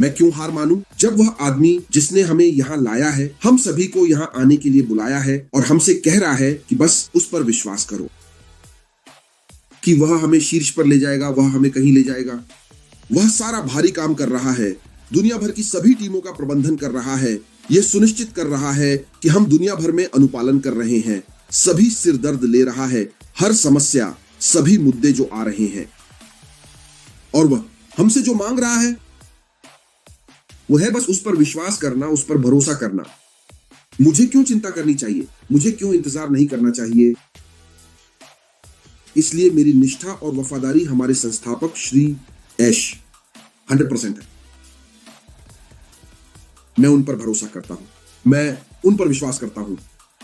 मैं क्यों हार मानूं जब वह आदमी जिसने हमें यहाँ लाया है, हम सभी को यहाँ आने के लिए बुलाया है और हमसे कह रहा है कि बस उस पर विश्वास करो कि वह हमें शीर्ष पर ले जाएगा, वह हमें कहीं ले जाएगा। वह सारा भारी काम कर रहा है, दुनिया भर की सभी टीमों का प्रबंधन कर रहा है, यह सुनिश्चित कर रहा है कि हम दुनिया भर में अनुपालन कर रहे हैं, सभी सिर दर्द ले रहा है, हर समस्या, सभी मुद्दे जो आ रहे हैं, और वह हमसे जो मांग रहा है वो है बस उस पर विश्वास करना, उस पर भरोसा करना। मुझे क्यों चिंता करनी चाहिए, मुझे क्यों इंतजार नहीं करना चाहिए। इसलिए मेरी निष्ठा और वफादारी हमारे संस्थापक श्री ऐश 100% है। मैं उन पर भरोसा करता हूं, मैं उन पर विश्वास करता हूं,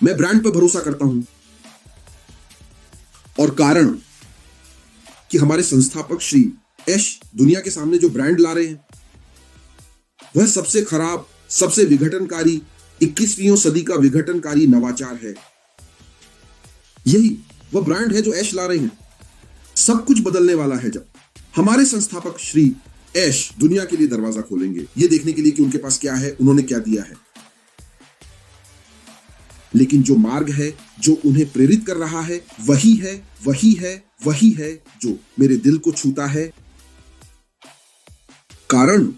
मैं ब्रांड पर भरोसा करता हूं। और कारण कि हमारे संस्थापक श्री ऐश दुनिया के सामने जो ब्रांड ला रहे हैं वह सबसे खराब, सबसे विघटनकारी, 21वीं सदी का विघटनकारी नवाचार है। यही वह ब्रांड है जो ऐश ला रहे हैं। सब कुछ बदलने वाला है जब हमारे संस्थापक श्री ऐश दुनिया के लिए दरवाजा खोलेंगे, यह देखने के लिए कि उनके पास क्या है, उन्होंने क्या दिया है। लेकिन जो मार्ग है जो उन्हें प्रेरित कर रहा है वही है, वही है, वही है जो मेरे दिल को छूता है। कारण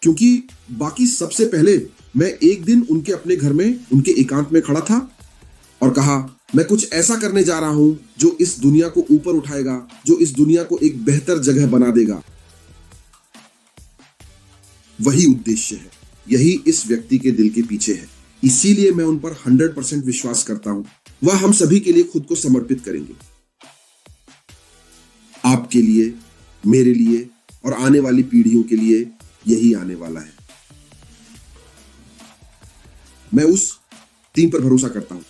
क्योंकि बाकी सबसे पहले मैं एक दिन उनके अपने घर में, उनके एकांत में खड़ा था और कहा, मैं कुछ ऐसा करने जा रहा हूं जो इस दुनिया को ऊपर उठाएगा, जो इस दुनिया को एक बेहतर जगह बना देगा। वही उद्देश्य है, यही इस व्यक्ति के दिल के पीछे है। इसीलिए मैं उन पर 100% विश्वास करता हूं। वह हम सभी के लिए खुद को समर्पित करेंगे, आपके लिए, मेरे लिए और आने वाली पीढ़ियों के लिए। यही आने वाला है। मैं उस टीम पर भरोसा करता हूं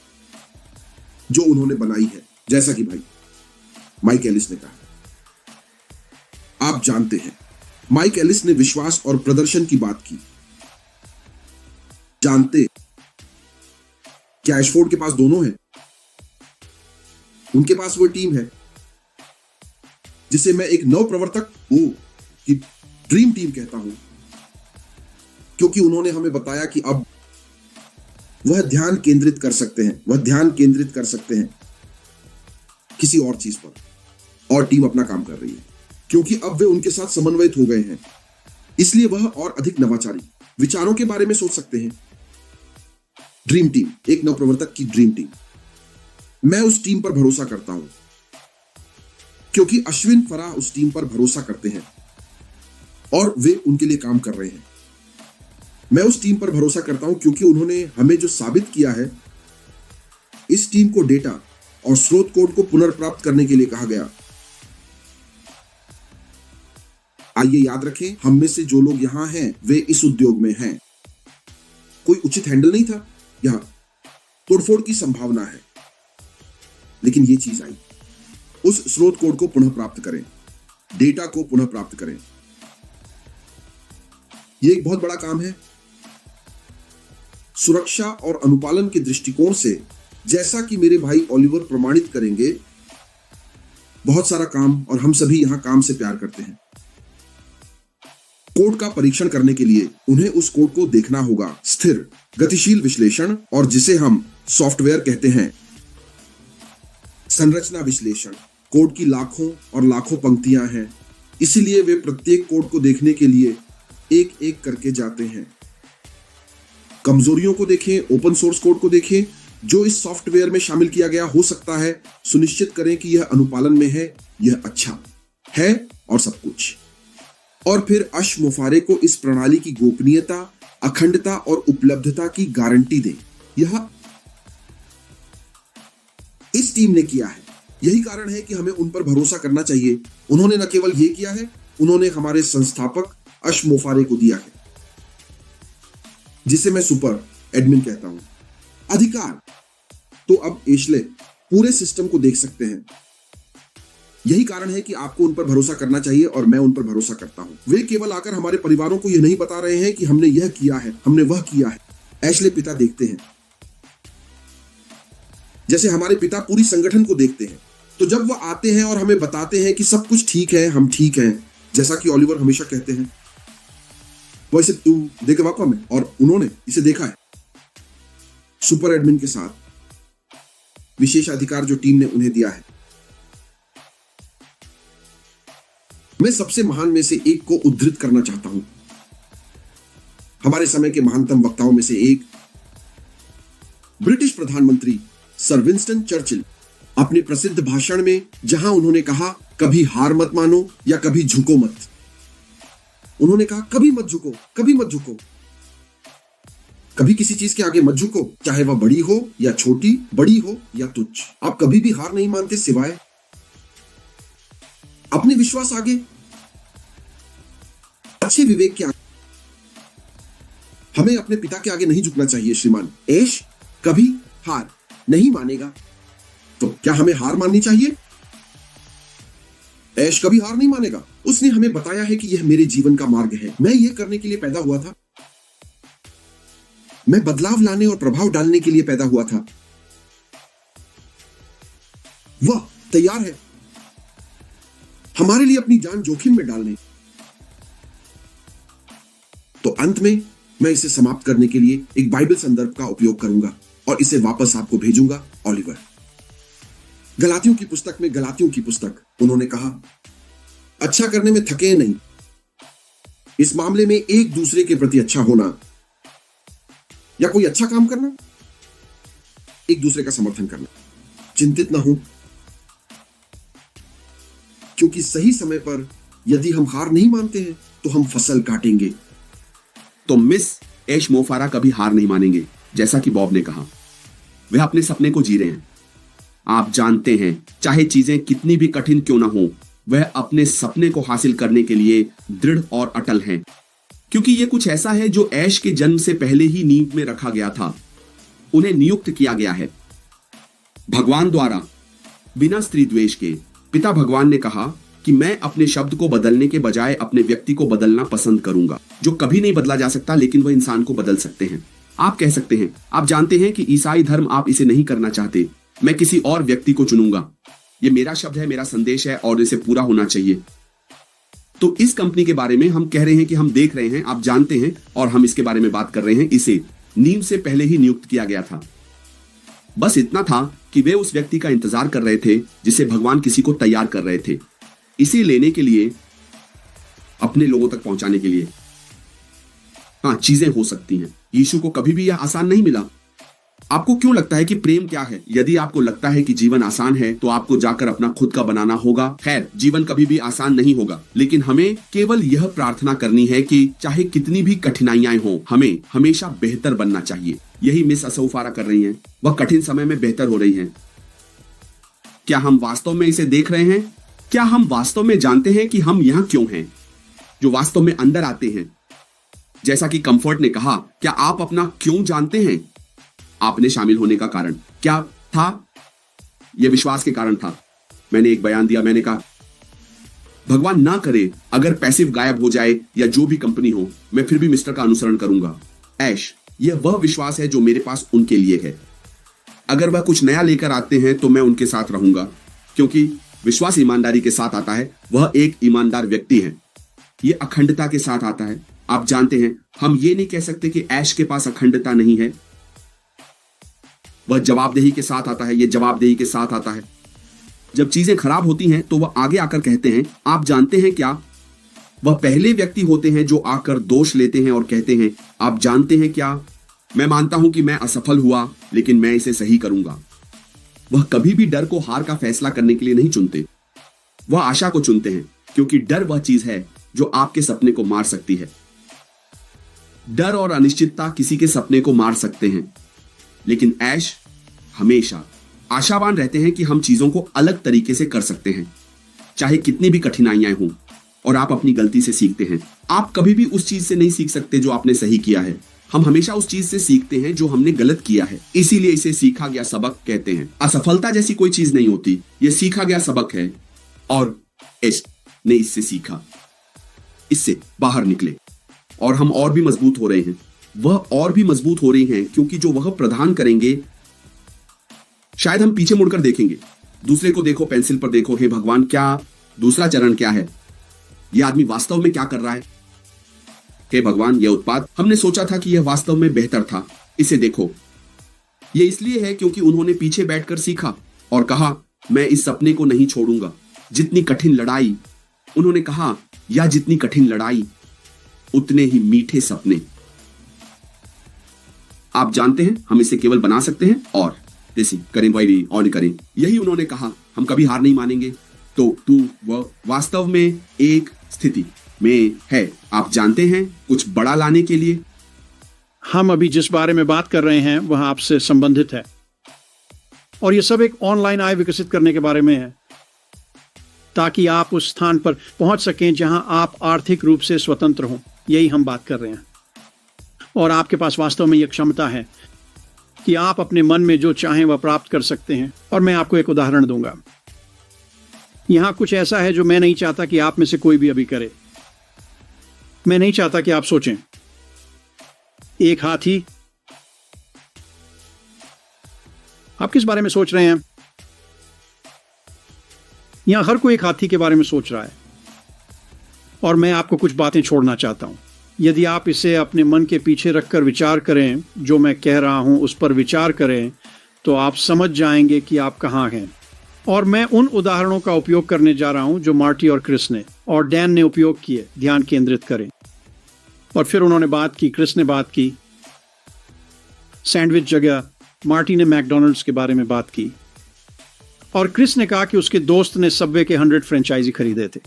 जो उन्होंने बनाई है, जैसा कि भाई माइक एलिस ने कहा। आप जानते हैं, माइक एलिस ने विश्वास और प्रदर्शन की बात की। जानते क्या एशफोर्ड के पास दोनों है? उनके पास वो टीम है जिसे मैं एक नवप्रवर्तक की ड्रीम टीम कहता हूं, क्योंकि उन्होंने हमें बताया कि अब वह ध्यान केंद्रित कर सकते हैं, वह ध्यान केंद्रित कर सकते हैं किसी और चीज पर, और टीम अपना काम कर रही है क्योंकि अब वे उनके साथ समन्वयित हो गए हैं। इसलिए वह और अधिक नवाचारी विचारों के बारे में सोच सकते हैं। ड्रीम टीम, एक नवप्रवर्तक की ड्रीम टीम। मैं उस टीम पर भरोसा करता हूं क्योंकि अश्विन फराह उस टीम पर भरोसा करते हैं और वे उनके लिए काम कर रहे हैं। मैं उस टीम पर भरोसा करता हूं क्योंकि उन्होंने हमें जो साबित किया है, इस टीम को डेटा और स्रोत कोड को पुनर्प्राप्त करने के लिए कहा गया। आइए याद रखें, हम में से जो लोग यहां हैं वे इस उद्योग में हैं। कोई उचित हैंडल नहीं था, यहां तोड़फोड़ की संभावना है, लेकिन यह चीज आई। उस स्रोत कोड को पुनः प्राप्त करें, डेटा को पुनः प्राप्त करें। यह एक बहुत बड़ा काम है। सुरक्षा और अनुपालन के दृष्टिकोण से, जैसा कि मेरे भाई ओलिवर प्रमाणित करेंगे, बहुत सारा काम, और हम सभी यहां काम से प्यार करते हैं। कोड का परीक्षण करने के लिए उन्हें उस कोड को देखना होगा। स्थिर गतिशील विश्लेषण, और जिसे हम सॉफ्टवेयर कहते हैं, संरचना विश्लेषण। कोड की लाखों और लाखों पंक्तियां हैं, इसलिए वे प्रत्येक कोड को देखने के लिए एक एक करके जाते हैं। कमजोरियों को देखें, ओपन सोर्स कोड को देखें जो इस सॉफ्टवेयर में शामिल किया गया हो सकता है। सुनिश्चित करें कि यह अनुपालन में है, यह अच्छा है और सब कुछ। और फिर अश मुफारे को इस प्रणाली की गोपनीयता, अखंडता और उपलब्धता की गारंटी दें। यह इस टीम ने किया है। यही कारण है कि हमें उन पर भरोसा करना चाहिए। उन्होंने न केवल यह किया है, उन्होंने हमारे संस्थापक अश मुफारे को दिया है, जिसे मैं सुपर एडमिन कहता हूं, अधिकार। तो अब एशले पूरे सिस्टम को देख सकते हैं। यही कारण है कि आपको उन पर भरोसा करना चाहिए और मैं उन पर भरोसा करता हूं। वे केवल आकर हमारे परिवारों को यह नहीं बता रहे हैं कि हमने यह किया है, हमने वह किया है। एशले पिता देखते हैं, जैसे हमारे पिता पूरी संगठन को देखते हैं। तो जब वह आते हैं और हमें बताते हैं कि सब कुछ ठीक है, हम ठीक हैं, जैसा कि ओलिवर हमेशा कहते हैं, वो इसे देखे वाकवा में, और उन्होंने इसे देखा है सुपर एडमिन के साथ विशेष अधिकार जो टीम ने उन्हें दिया है। मैं सबसे महान में से एक को उद्धृत करना चाहता हूं। हमारे समय के महानतम वक्ताओं में से एक ब्रिटिश प्रधानमंत्री सर विंस्टन चर्चिल अपने प्रसिद्ध भाषण में, जहां उन्होंने कहा कभी हार मत मानो या कभी झुको मत, उन्होंने कहा कभी मत झुको, कभी मत झुको, कभी किसी चीज के आगे मत झुको, चाहे वह बड़ी हो या छोटी, बड़ी हो या तुच्छ। आप कभी भी हार नहीं मानते सिवाय अपने विश्वास आगे, अच्छे विवेक के आगे। हमें अपने पिता के आगे नहीं झुकना चाहिए। श्रीमान ऐश कभी हार नहीं मानेगा, तो क्या हमें हार माननी चाहिए? ऐश कभी हार नहीं मानेगा। उसने हमें बताया है कि यह मेरे जीवन का मार्ग है। मैं यह करने के लिए पैदा हुआ था। मैं बदलाव लाने और प्रभाव डालने के लिए पैदा हुआ था। वह तैयार है हमारे लिए अपनी जान जोखिम में डालने। तो अंत में मैं इसे समाप्त करने के लिए एक बाइबल संदर्भ का उपयोग करूंगा और इसे वापस आपको भेजूंगा। ओलिवर, गलातियों की पुस्तक में, गलातियों की पुस्तक, उन्होंने कहा अच्छा करने में थके नहीं, इस मामले में एक दूसरे के प्रति अच्छा होना या कोई अच्छा काम करना, एक दूसरे का समर्थन करना। चिंतित ना हो, क्योंकि सही समय पर यदि हम हार नहीं मानते हैं तो हम फसल काटेंगे। तो मिस ऐश मो फारा कभी हार नहीं मानेंगे। जैसा कि बॉब ने कहा, वे अपने सपने को जी रहे हैं। आप जानते हैं, चाहे चीजें कितनी भी कठिन क्यों ना हो, वह अपने सपने को हासिल करने के लिए दृढ़ और अटल हैं, क्योंकि यह कुछ ऐसा है जो ऐश के जन्म से पहले ही नींव में रखा गया था। उन्हें नियुक्त किया गया है भगवान द्वारा, बिना स्त्री द्वेष के। पिता भगवान ने कहा कि मैं अपने शब्द को बदलने के बजाय अपने व्यक्ति को बदलना पसंद करूंगा, जो कभी नहीं बदला जा सकता, लेकिन वह इंसान को बदल सकते हैं। आप कह सकते हैं, आप जानते हैं कि ईसाई धर्म, आप इसे नहीं करना चाहते, मैं किसी और व्यक्ति को चुनूंगा। यह मेरा शब्द है, मेरा संदेश है और इसे पूरा होना चाहिए। तो इस कंपनी के बारे में हम कह रहे हैं कि हम देख रहे हैं, आप जानते हैं, और हम इसके बारे में बात कर रहे हैं। इसे नींव से पहले ही नियुक्त किया गया था। बस इतना था कि वे उस व्यक्ति का इंतजार कर रहे थे जिसे भगवान किसी को तैयार कर रहे थे, इसे लेने के लिए, अपने लोगों तक पहुंचाने के लिए। हाँ, चीजें हो सकती हैं। यीशु को कभी भी यह आसान नहीं मिला। आपको क्यों लगता है कि प्रेम क्या है? यदि आपको लगता है कि जीवन आसान है, तो आपको जाकर अपना खुद का बनाना होगा। खैर, जीवन कभी भी आसान नहीं होगा, लेकिन हमें केवल यह प्रार्थना करनी है कि चाहे कितनी भी कठिनाइयां हो, हमें हमेशा बेहतर बनना चाहिए। यही मिस असौफारा कर रही हैं। वह कठिन समय में बेहतर हो रही हैं। क्या हम वास्तव में इसे देख रहे हैं? क्या हम वास्तव में जानते हैं कि हम यहाँ क्यों हैं? जो वास्तव में अंदर आते हैं, जैसा कि कंफर्ट ने कहा, क्या आप अपना क्यों जानते हैं? आपने शामिल होने का कारण क्या था? यह विश्वास के कारण था। मैंने एक बयान दिया, मैंने कहा भगवान ना करे अगर पैसिव गायब हो जाए या जो भी कंपनी हो, मैं फिर भी मिस्टर का अनुसरण करूंगा। ऐश, यह वह विश्वास है जो मेरे पास उनके लिए है। अगर वह कुछ नया लेकर आते हैं तो मैं उनके साथ रहूंगा, क्योंकि विश्वास ईमानदारी के साथ आता है। वह एक ईमानदार व्यक्ति है। यह अखंडता के साथ आता है। आप जानते हैं, हम ये नहीं कह सकते कि ऐश के पास अखंडता नहीं है। वह जवाबदेही के साथ आता है। यह जवाबदेही के साथ आता है। जब चीजें खराब होती हैं तो वह आगे आकर कहते हैं, आप जानते हैं क्या? वह पहले व्यक्ति होते हैं जो आकर दोष लेते हैं और कहते हैं, आप जानते हैं क्या? मैं मानता हूं कि मैं असफल हुआ, लेकिन मैं इसे सही करूंगा। वह कभी भी डर को हार का फैसला करने के लिए नहीं चुनते। वह आशा को चुनते हैं, क्योंकि डर वह चीज है जो आपके सपने को मार सकती है। डर और अनिश्चितता किसी के सपने को मार सकते हैं, लेकिन ऐश हमेशा आशावान रहते हैं कि हम चीजों को अलग तरीके से कर सकते हैं, चाहे कितनी भी कठिनाइयां हों, और आप अपनी गलती से सीखते हैं। आप कभी भी उस चीज से नहीं सीख सकते जो आपने सही किया है। हम हमेशा उस चीज से सीखते हैं जो हमने गलत किया है। इसीलिए इसे सीखा गया सबक कहते हैं। असफलता जैसी कोई चीज नहीं होती, यह सीखा गया सबक है, और ऐश ने इससे सीखा, इससे बाहर निकले, और हम और भी मजबूत हो रहे हैं। वह और भी मजबूत हो रही हैं, क्योंकि जो वह प्रदान करेंगे, शायद हम पीछे मुड़कर देखेंगे। दूसरे को देखो, पेंसिल पर देखो, हे भगवान, क्या दूसरा चरण क्या है? यह आदमी वास्तव में क्या कर रहा है। हे भगवान, यह उत्पाद, हमने सोचा था कि यह वास्तव में बेहतर था, इसे देखो। यह इसलिए है क्योंकि उन्होंने पीछे बैठकर सीखा और कहा, मैं इस सपने को नहीं छोड़ूंगा। जितनी कठिन लड़ाई, उन्होंने कहा, या जितनी कठिन लड़ाई उतने ही मीठे सपने। आप जानते हैं, हम इसे केवल बना सकते हैं और जैसे करें वही और करें। यही उन्होंने कहा, हम कभी हार नहीं मानेंगे। तो तू वह वास्तव में एक स्थिति में है, आप जानते हैं, कुछ बड़ा लाने के लिए। हम अभी जिस बारे में बात कर रहे हैं वह आपसे संबंधित है, और यह सब एक ऑनलाइन आय विकसित करने के बारे में है, ताकि आप उस स्थान पर पहुंच सकें जहां आप आर्थिक रूप से स्वतंत्र हों। यही हम बात कर रहे हैं। और आपके पास वास्तव में यह क्षमता है कि आप अपने मन में जो चाहें वह प्राप्त कर सकते हैं। और मैं आपको एक उदाहरण दूंगा। यहां कुछ ऐसा है जो मैं नहीं चाहता कि आप में से कोई भी अभी करे। मैं नहीं चाहता कि आप सोचें, एक हाथी। आप किस बारे में सोच रहे हैं? यहां हर कोई एक हाथी के बारे में सोच रहा है, और मैं आपको कुछ बातें छोड़ना चाहता हूं। यदि आप इसे अपने मन के पीछे रखकर विचार करें, जो मैं कह रहा हूं उस पर विचार करें, तो आप समझ जाएंगे कि आप कहां हैं। और मैं उन उदाहरणों का उपयोग करने जा रहा हूं जो मार्टी और क्रिस ने और डैन ने उपयोग किए। ध्यान केंद्रित करें। और फिर उन्होंने बात की, क्रिस ने बात की सैंडविच जगह, मार्टी ने मैकडॉनल्ड्स के बारे में बात की, और क्रिस ने कहा कि उसके दोस्त ने सबवे के 100 फ्रेंचाइजी खरीदे थे।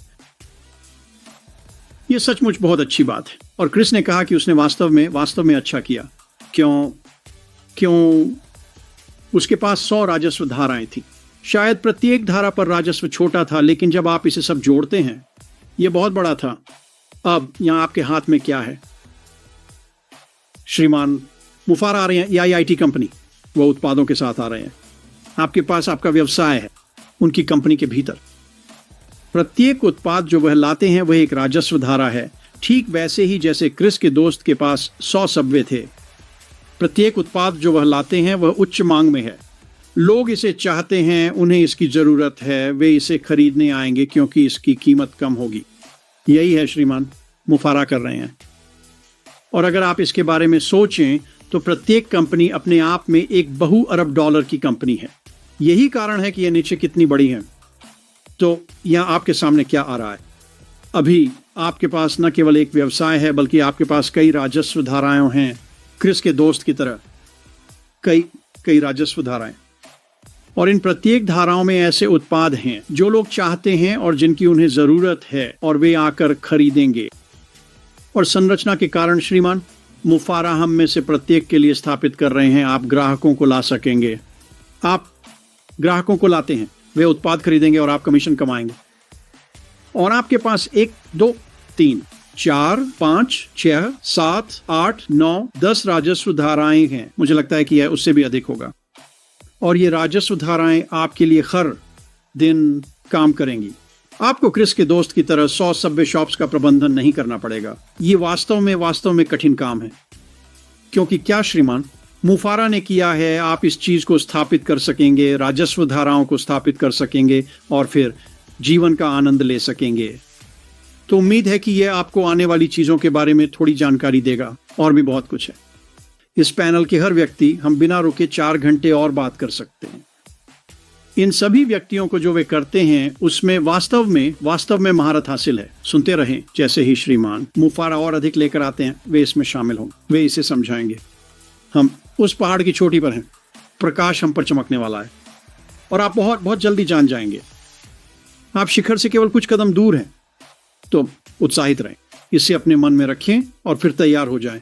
यह सचमुच बहुत अच्छी बात है। और क्रिस ने कहा कि उसने वास्तव में अच्छा किया। क्यों उसके पास 100 राजस्व धाराएं थी। शायद प्रत्येक धारा पर राजस्व छोटा था, लेकिन जब आप इसे सब जोड़ते हैं यह बहुत बड़ा था। अब यहां आपके हाथ में क्या है? श्रीमान मुफारा आ रहे हैं, या आईटी कंपनी, वह उत्पादों के साथ आ रहे हैं। आपके पास आपका व्यवसाय है उनकी कंपनी के भीतर। प्रत्येक उत्पाद जो वह लाते हैं वह एक राजस्व धारा है, ठीक वैसे ही जैसे क्रिस के दोस्त के पास 100 सबवे थे। प्रत्येक उत्पाद जो वह लाते हैं वह उच्च मांग में है। लोग इसे चाहते हैं, उन्हें इसकी जरूरत है, वे इसे खरीदने आएंगे क्योंकि इसकी कीमत कम होगी। यही है श्रीमान मुफारा कर रहे हैं। और अगर आप इसके बारे में सोचें तो प्रत्येक कंपनी अपने आप में एक बहु अरब डॉलर की कंपनी है। यही कारण है कि यह नीचे कितनी बड़ी है। तो यहां आपके सामने क्या आ रहा है? अभी आपके पास न केवल एक व्यवसाय है, बल्कि आपके पास कई राजस्व धाराएं हैं। क्रिस के दोस्त की तरह कई राजस्व धाराएं, और इन प्रत्येक धाराओं में ऐसे उत्पाद हैं जो लोग चाहते हैं और जिनकी उन्हें जरूरत है, और वे आकर खरीदेंगे। और संरचना के कारण श्रीमान मुफारा हम में से प्रत्येक के लिए स्थापित कर रहे हैं। आप ग्राहकों को ला सकेंगे। आप ग्राहकों को लाते हैं, वे उत्पाद खरीदेंगे और आप कमीशन कमाएंगे। और आपके पास 1, 2, 3, 4, 5, 6, 7, 8, 9, 10 राजस्व धाराएं हैं। मुझे लगता है कि यह उससे भी अधिक होगा। और ये राजस्व धाराएं आपके लिए हर दिन काम करेंगी। आपको क्रिस के दोस्त की तरह 100 सबवे शॉप्स का प्रबंधन नहीं करना पड़ेगा। ये वास्तव में कठिन काम है। क्योंकि क्या श्रीमान मुफारा ने किया है, आप इस चीज को स्थापित कर सकेंगे, राजस्व धाराओं को स्थापित कर सकेंगे, और फिर जीवन का आनंद ले सकेंगे। तो उम्मीद है कि यह आपको आने वाली चीजों के बारे में थोड़ी जानकारी देगा। और भी बहुत कुछ है। इस पैनल के हर व्यक्ति, हम बिना रुके 4 घंटे और बात कर सकते हैं। इन सभी व्यक्तियों को जो वे करते हैं उसमें वास्तव में महारत हासिल है। सुनते रहें। जैसे ही श्रीमान मुफारा और अधिक लेकर आते हैं, वे इसमें शामिल हों, वे इसे समझाएंगे। हम उस पहाड़ की चोटी पर हैं, प्रकाश हम पर चमकने वाला है, और आप बहुत बहुत जल्दी जान जाएंगे। आप शिखर से केवल कुछ कदम दूर हैं। तो उत्साहित रहें, इसे अपने मन में रखें और फिर तैयार हो जाएं।